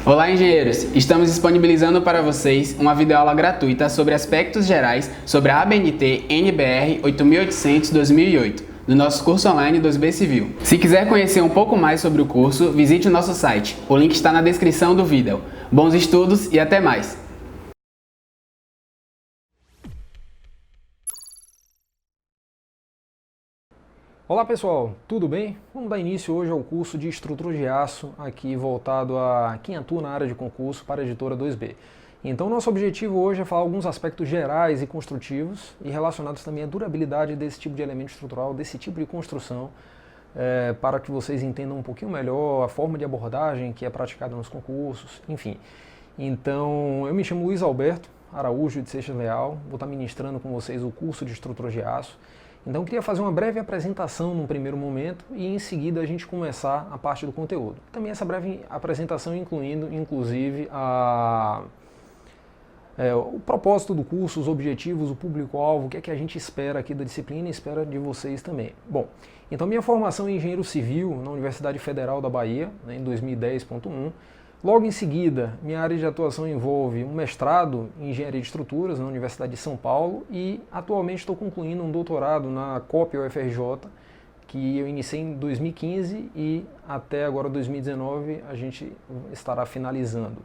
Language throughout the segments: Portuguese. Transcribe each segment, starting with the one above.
Olá, engenheiros! Estamos disponibilizando para vocês uma videoaula gratuita sobre aspectos gerais sobre a ABNT NBR 8800-2008, do nosso curso online 2B Civil. Se quiser conhecer um pouco mais sobre o curso, visite o nosso site. O link está na descrição do vídeo. Bons estudos e até mais! Olá pessoal, tudo bem? Vamos dar início hoje ao curso de estrutura de aço, aqui voltado a quem atua na área de concurso para a editora 2B. Então nosso objetivo hoje é falar alguns aspectos gerais e construtivos e relacionados também à durabilidade desse tipo de elemento estrutural, desse tipo de construção, para que vocês entendam um pouquinho melhor a forma de abordagem que é praticada nos concursos, enfim. Então eu me chamo Luiz Alberto Araújo de Seixas Leal, vou estar ministrando com vocês o curso de estrutura de aço. Então eu queria fazer uma breve apresentação num primeiro momento e em seguida a gente começar a parte do conteúdo. Também essa breve apresentação incluindo, inclusive, o propósito do curso, os objetivos, o público-alvo, o que é que a gente espera aqui da disciplina e espera de vocês também. Bom, então minha formação em engenheiro civil na Universidade Federal da Bahia, né, em 2010.1. Logo em seguida, minha área de atuação envolve um mestrado em Engenharia de Estruturas na Universidade de São Paulo e atualmente estou concluindo um doutorado na COP UFRJ, que eu iniciei em 2015 e até agora 2019 a gente estará finalizando.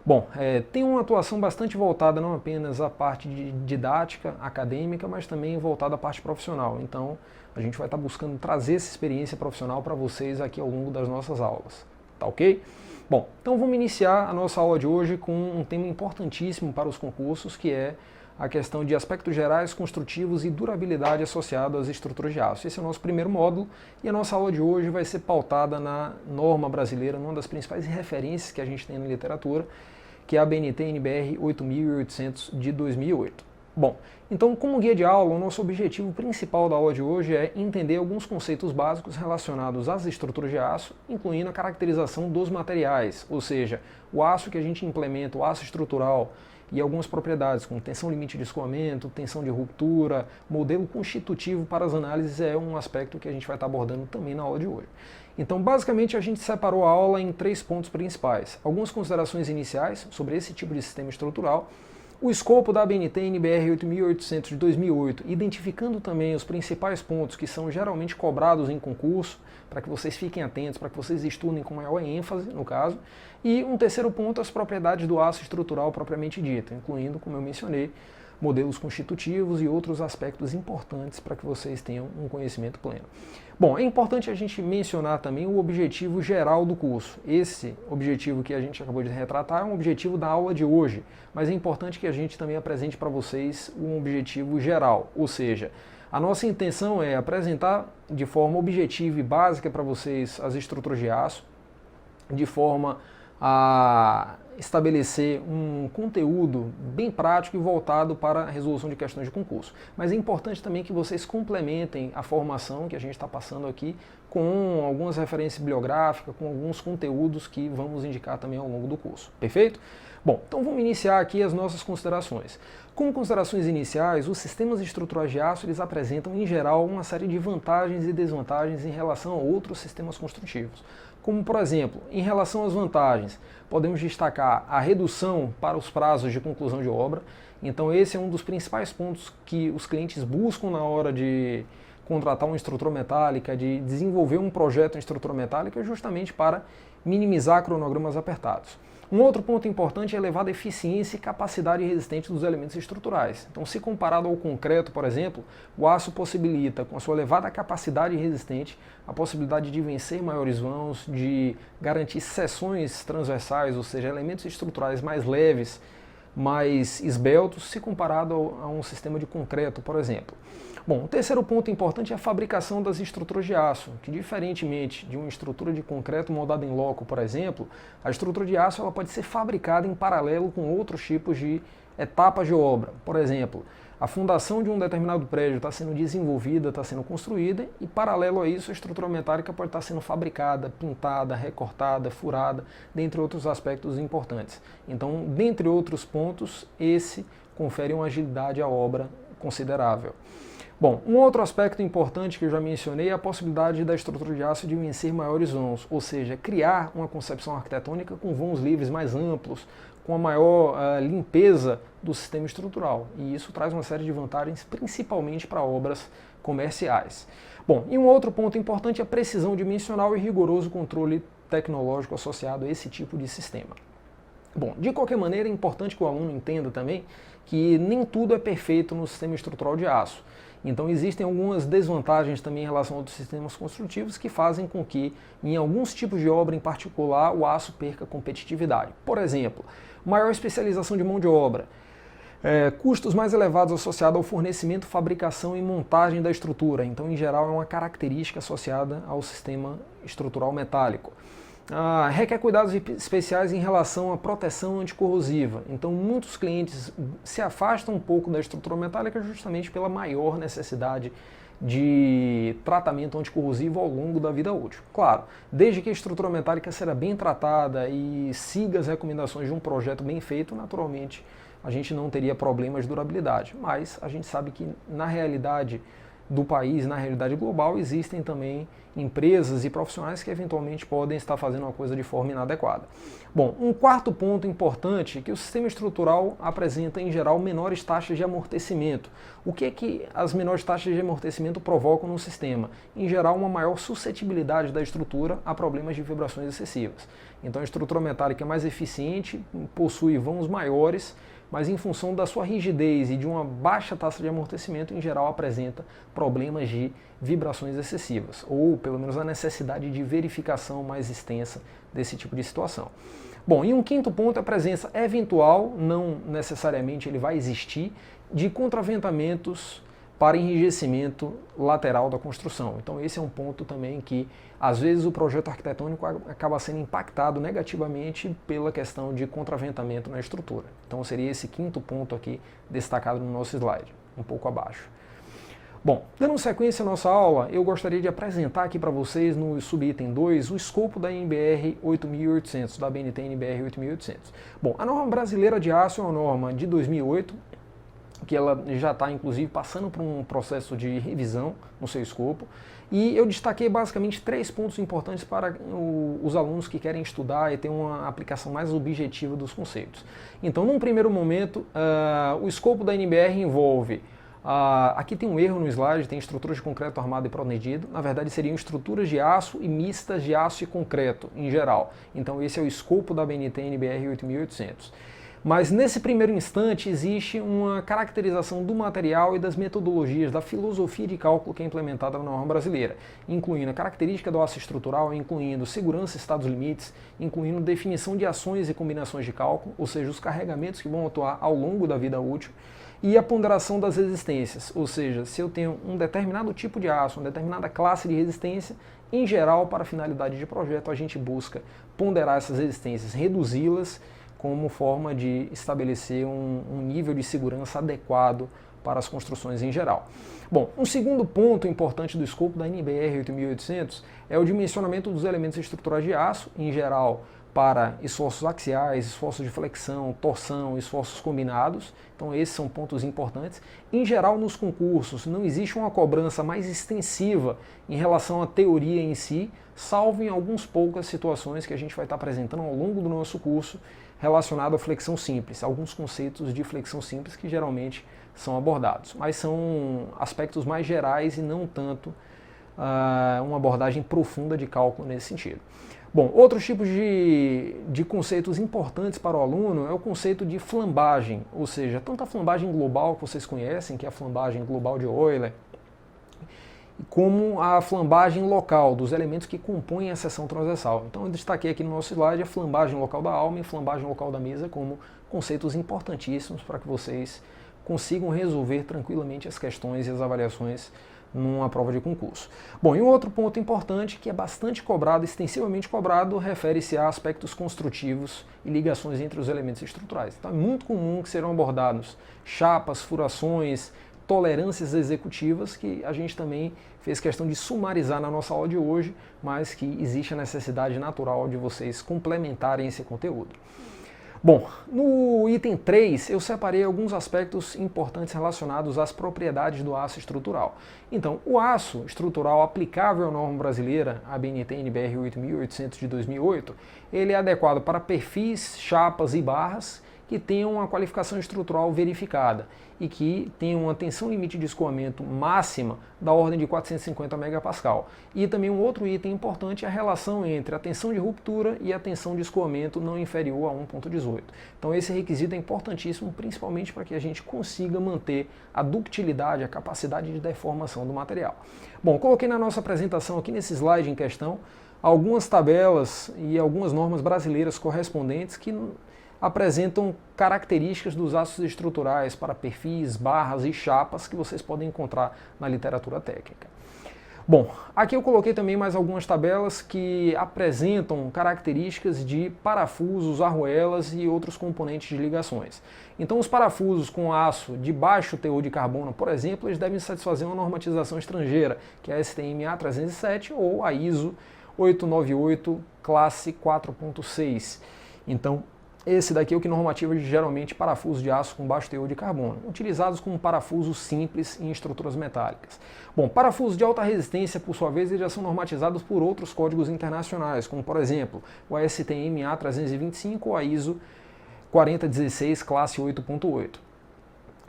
Bom, tenho uma atuação bastante voltada não apenas à parte de didática acadêmica, mas também voltada à parte profissional. Então a gente vai estar buscando trazer essa experiência profissional para vocês aqui ao longo das nossas aulas. Tá ok? Bom, então vamos iniciar a nossa aula de hoje com um tema importantíssimo para os concursos, que é a questão de aspectos gerais, construtivos e durabilidade associados às estruturas de aço. Esse é o nosso primeiro módulo e a nossa aula de hoje vai ser pautada na norma brasileira, uma das principais referências que a gente tem na literatura, que é a ABNT NBR 8800 de 2008. Bom, então como guia de aula, o nosso objetivo principal da aula de hoje é entender alguns conceitos básicos relacionados às estruturas de aço, incluindo a caracterização dos materiais, ou seja, o aço que a gente implementa, o aço estrutural e algumas propriedades como tensão limite de escoamento, tensão de ruptura, modelo constitutivo para as análises é um aspecto que a gente vai estar abordando também na aula de hoje. Então, basicamente, a gente separou a aula em 3 pontos principais. Algumas considerações iniciais sobre esse tipo de sistema estrutural, o escopo da ABNT NBR 8800 de 2008, identificando também os principais pontos que são geralmente cobrados em concurso, para que vocês fiquem atentos, para que vocês estudem com maior ênfase, no caso. E um terceiro ponto, as propriedades do aço estrutural propriamente dito, incluindo, como eu mencionei, modelos constitutivos e outros aspectos importantes para que vocês tenham um conhecimento pleno. Bom, é importante a gente mencionar também o objetivo geral do curso. Esse objetivo que a gente acabou de retratar é um objetivo da aula de hoje, mas é importante que a gente também apresente para vocês um objetivo geral, ou seja, a nossa intenção é apresentar de forma objetiva e básica para vocês as estruturas de aço, de forma a estabelecer um conteúdo bem prático e voltado para a resolução de questões de concurso. Mas é importante também que vocês complementem a formação que a gente está passando aqui com algumas referências bibliográficas, com alguns conteúdos que vamos indicar também ao longo do curso. Perfeito? Bom, então vamos iniciar aqui as nossas considerações. Como considerações iniciais, os sistemas estruturais de aço eles apresentam, em geral, uma série de vantagens e desvantagens em relação a outros sistemas construtivos. Como, por exemplo, em relação às vantagens, podemos destacar a redução para os prazos de conclusão de obra. Então esse é um dos principais pontos que os clientes buscam na hora de contratar uma estrutura metálica, de desenvolver um projeto em estrutura metálica, justamente para minimizar cronogramas apertados. Um outro ponto importante é a elevada eficiência e capacidade resistente dos elementos estruturais. Então, se comparado ao concreto, por exemplo, o aço possibilita, com a sua elevada capacidade resistente, a possibilidade de vencer maiores vãos, de garantir seções transversais, ou seja, elementos estruturais mais leves, mais esbeltos, se comparado a um sistema de concreto, por exemplo. Bom, o terceiro ponto importante é a fabricação das estruturas de aço, que diferentemente de uma estrutura de concreto moldada em loco, por exemplo, a estrutura de aço ela pode ser fabricada em paralelo com outros tipos de etapas de obra. Por exemplo, a fundação de um determinado prédio está sendo desenvolvida, está sendo construída e paralelo a isso a estrutura metálica pode estar sendo fabricada, pintada, recortada, furada, dentre outros aspectos importantes. Então, dentre outros pontos, esse confere uma agilidade à obra considerável. Bom, um outro aspecto importante que eu já mencionei é a possibilidade da estrutura de aço de vencer maiores vãos, ou seja, criar uma concepção arquitetônica com vãos livres mais amplos, com a maior limpeza do sistema estrutural. E isso traz uma série de vantagens, principalmente para obras comerciais. Bom, e um outro ponto importante é a precisão dimensional e rigoroso controle tecnológico associado a esse tipo de sistema. Bom, de qualquer maneira, é importante que o aluno entenda também que nem tudo é perfeito no sistema estrutural de aço. Então existem algumas desvantagens também em relação a outros sistemas construtivos que fazem com que, em alguns tipos de obra em particular, o aço perca competitividade. Por exemplo, maior especialização de mão de obra, custos mais elevados associados ao fornecimento, fabricação e montagem da estrutura. Então, em geral, é uma característica associada ao sistema estrutural metálico. Requer cuidados especiais em relação à proteção anticorrosiva. Então, muitos clientes se afastam um pouco da estrutura metálica justamente pela maior necessidade de tratamento anticorrosivo ao longo da vida útil. Claro, desde que a estrutura metálica será bem tratada e siga as recomendações de um projeto bem feito, naturalmente a gente não teria problemas de durabilidade. Mas a gente sabe que na realidade do país, na realidade global, existem também empresas e profissionais que eventualmente podem estar fazendo uma coisa de forma inadequada. Bom, um quarto ponto importante é que o sistema estrutural apresenta em geral menores taxas de amortecimento. O que é que as menores taxas de amortecimento provocam no sistema? Em geral, uma maior suscetibilidade da estrutura a problemas de vibrações excessivas. Então a estrutura metálica é mais eficiente, possui vãos maiores, mas em função da sua rigidez e de uma baixa taxa de amortecimento, em geral apresenta problemas de vibrações excessivas, ou pelo menos a necessidade de verificação mais extensa desse tipo de situação. Bom, e um quinto ponto é a presença eventual, não necessariamente ele vai existir, de contraventamentos para enrijecimento lateral da construção. Então esse é um ponto também que às vezes o projeto arquitetônico acaba sendo impactado negativamente pela questão de contraventamento na estrutura. Então seria esse quinto ponto aqui destacado no nosso slide, um pouco abaixo. Bom, dando sequência à nossa aula, eu gostaria de apresentar aqui para vocês no subitem 2 o escopo da NBR 8800, da BNT NBR 8800. Bom, a norma brasileira de aço é uma norma de 2008, que ela já está inclusive passando por um processo de revisão no seu escopo, e eu destaquei basicamente 3 pontos importantes para os alunos que querem estudar e ter uma aplicação mais objetiva dos conceitos. Então, num primeiro momento, o escopo da NBR envolve, aqui tem um erro no slide, tem estruturas de concreto armado e protegido, na verdade seriam estruturas de aço e mistas de aço e concreto em geral. Então esse é o escopo da BNT NBR 8800. Mas nesse primeiro instante existe uma caracterização do material e das metodologias, da filosofia de cálculo que é implementada na norma brasileira, incluindo a característica do aço estrutural, incluindo segurança e estados limites, incluindo definição de ações e combinações de cálculo, ou seja, os carregamentos que vão atuar ao longo da vida útil, e a ponderação das resistências, ou seja, se eu tenho um determinado tipo de aço, uma determinada classe de resistência, em geral, para finalidade de projeto, a gente busca ponderar essas resistências, reduzi-las, como forma de estabelecer um nível de segurança adequado para as construções em geral. Bom, um segundo ponto importante do escopo da NBR 8800 é o dimensionamento dos elementos estruturais de aço, em geral para esforços axiais, esforços de flexão, torção, esforços combinados. Então esses são pontos importantes. Em geral, nos concursos não existe uma cobrança mais extensiva em relação à teoria em si, salvo em algumas poucas situações que a gente vai estar apresentando ao longo do nosso curso relacionado à flexão simples, alguns conceitos de flexão simples que geralmente são abordados, mas são aspectos mais gerais e não tanto uma abordagem profunda de cálculo nesse sentido. Bom, outros tipos de conceitos importantes para o aluno é o conceito de flambagem, ou seja, tanto a flambagem global que vocês conhecem, que é a flambagem global de Euler, como a flambagem local dos elementos que compõem a seção transversal. Então eu destaquei aqui no nosso slide a flambagem local da alma e a flambagem local da mesa como conceitos importantíssimos para que vocês consigam resolver tranquilamente as questões e as avaliações numa prova de concurso. Bom, e um outro ponto importante que é bastante cobrado, extensivamente cobrado, refere-se a aspectos construtivos e ligações entre os elementos estruturais. Então é muito comum que serão abordados chapas, furações, tolerâncias executivas, que a gente também fez questão de sumarizar na nossa aula de hoje, mas que existe a necessidade natural de vocês complementarem esse conteúdo. Bom, no item 3 eu separei alguns aspectos importantes relacionados às propriedades do aço estrutural. Então, o aço estrutural aplicável à norma brasileira, a ABNT-NBR 8800 de 2008, ele é adequado para perfis, chapas e barras que tenham uma qualificação estrutural verificada e que tenham uma tensão limite de escoamento máxima da ordem de 450 megapascal. E também um outro item importante é a relação entre a tensão de ruptura e a tensão de escoamento não inferior a 1.18. Então esse requisito é importantíssimo, principalmente para que a gente consiga manter a ductilidade, a capacidade de deformação do material. Bom, coloquei na nossa apresentação aqui nesse slide em questão algumas tabelas e algumas normas brasileiras correspondentes que apresentam características dos aços estruturais para perfis, barras e chapas que vocês podem encontrar na literatura técnica. Bom, aqui eu coloquei também mais algumas tabelas que apresentam características de parafusos, arruelas e outros componentes de ligações. Então os parafusos com aço de baixo teor de carbono, por exemplo, eles devem satisfazer uma normatização estrangeira, que é a STM A307 ou a ISO 898 classe 4.6. Então, esse daqui é o que normativa geralmente parafusos de aço com baixo teor de carbono, utilizados como parafusos simples em estruturas metálicas. Bom, parafusos de alta resistência, por sua vez, eles já são normatizados por outros códigos internacionais, como por exemplo o ASTM A325 ou a ISO 4016 classe 8.8.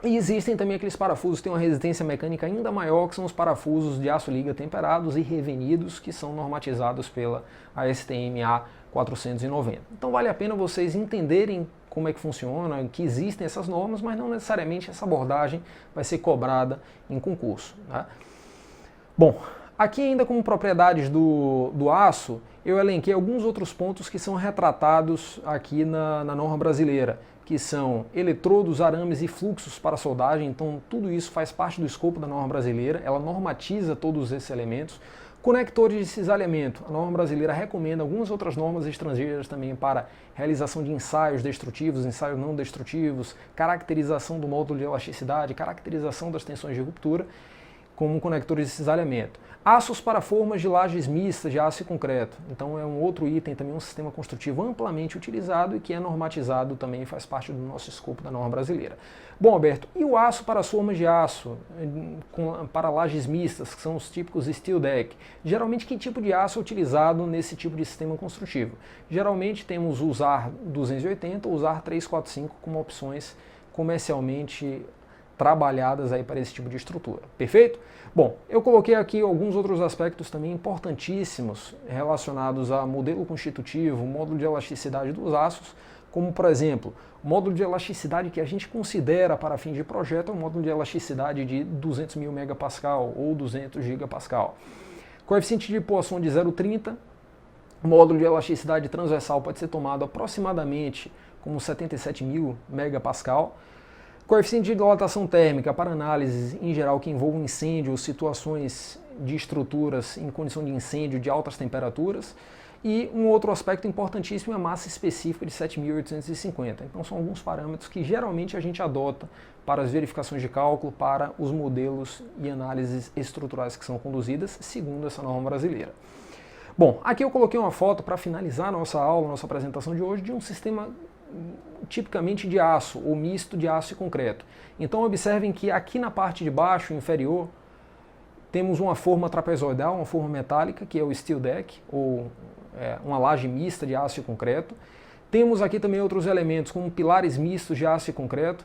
E existem também aqueles parafusos que têm uma resistência mecânica ainda maior, que são os parafusos de aço liga temperados e revenidos, que são normatizados pela ASTM A490. Então vale a pena vocês entenderem como é que funciona, que existem essas normas, mas não necessariamente essa abordagem vai ser cobrada em concurso, né? Bom, aqui ainda como propriedades do aço, eu elenquei alguns outros pontos que são retratados aqui na norma brasileira, que são eletrodos, arames e fluxos para soldagem. Então tudo isso faz parte do escopo da norma brasileira, ela normatiza todos esses elementos. Conectores de cisalhamento, a norma brasileira recomenda algumas outras normas estrangeiras também para realização de ensaios destrutivos, ensaios não destrutivos, caracterização do módulo de elasticidade, caracterização das tensões de ruptura, como conectores de cisalhamento. Aços para formas de lajes mistas de aço e concreto. Então é um outro item, também um sistema construtivo amplamente utilizado e que é normatizado também, faz parte do nosso escopo da norma brasileira. Bom, Alberto, e o aço para as formas de aço, para lajes mistas, que são os típicos steel deck? Geralmente que tipo de aço é utilizado nesse tipo de sistema construtivo? Geralmente temos o ZAR 280 ou o ZAR 345 como opções comercialmente trabalhadas aí para esse tipo de estrutura. Perfeito? Bom, eu coloquei aqui alguns outros aspectos também importantíssimos relacionados a modelo constitutivo, módulo de elasticidade dos aços, como por exemplo, o módulo de elasticidade que a gente considera para fim de projeto é o módulo de elasticidade de 200 mil megapascal ou 200 gigapascal. Coeficiente de Poisson de 0,30, o módulo de elasticidade transversal pode ser tomado aproximadamente como 77 mil megapascal. Coeficiente de dilatação térmica para análises em geral que envolvam incêndio ou situações de estruturas em condição de incêndio de altas temperaturas. E um outro aspecto importantíssimo é a massa específica de 7.850. Então são alguns parâmetros que geralmente a gente adota para as verificações de cálculo, para os modelos e análises estruturais que são conduzidas segundo essa norma brasileira. Bom, aqui eu coloquei uma foto para finalizar nossa aula, nossa apresentação de hoje, de um sistema tipicamente de aço ou misto de aço e concreto. Então observem que aqui na parte de baixo, inferior, temos uma forma trapezoidal, uma forma metálica, que é o steel deck, ou uma laje mista de aço e concreto. Temos aqui também outros elementos, como pilares mistos de aço e concreto,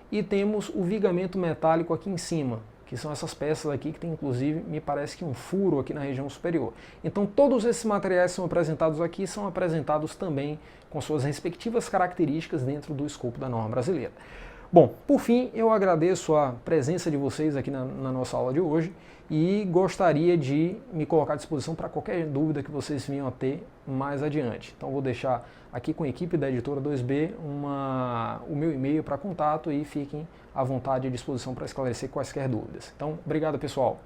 e temos o vigamento metálico aqui em cima, que são essas peças aqui que tem inclusive, me parece que um furo aqui na região superior. Então todos esses materiais que são apresentados aqui são apresentados também com suas respectivas características dentro do escopo da norma brasileira. Bom, por fim, eu agradeço a presença de vocês aqui na nossa aula de hoje e gostaria de me colocar à disposição para qualquer dúvida que vocês venham a ter mais adiante. Então vou deixar aqui com a equipe da Editora 2B o meu e-mail para contato e fiquem à vontade e à disposição para esclarecer quaisquer dúvidas. Então, obrigado pessoal!